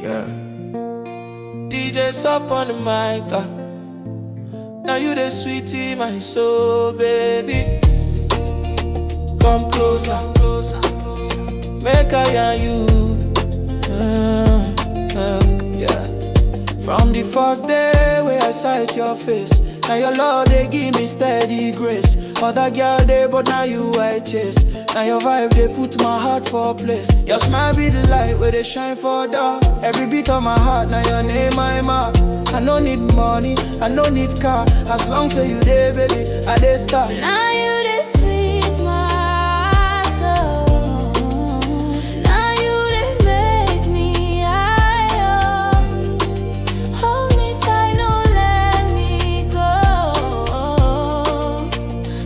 Yeah. DJ up on the mic. Now you the sweetie, my soul, baby. Come closer, closer. Make I and you. Yeah. From the first day where I sight your face, now your love they give me steady grace. Other girl they, but now you I chase. Now your vibe they put my heart for place. Your smile be the light where they shine for dark. Every beat of my heart, now your name I mark. I no need money, I no need car. As long as you there, baby, I dey start. Now you the sweet my soul. Now you they make me higher. Hold me tight, don't let me go.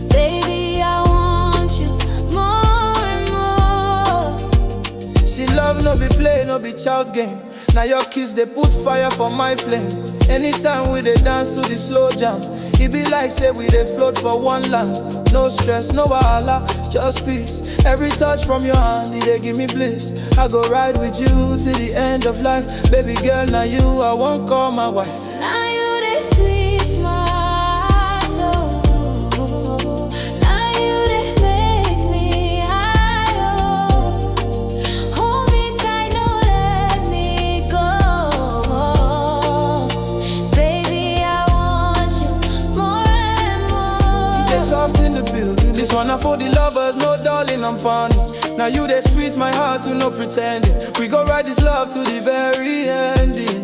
Baby, I want you more and more. See, love no be play, no be child's game. Now your kiss they put fire for my flame. Anytime we they dance to the slow jam, it be like say we they float for one land. No stress, no wahala, just peace. Every touch from your hand, it they give me bliss. I go ride with you till the end of life. Baby girl, now you I won't call my wife. Now you the sweet my soul. Now you they make me higher. Hold me tight, don't let me go. Baby, I want you more and more. Get soft in the building. This one for the lovers, no darling, I'm funny. Now you they sweet my heart to no pretending. We go ride this love to the very ending.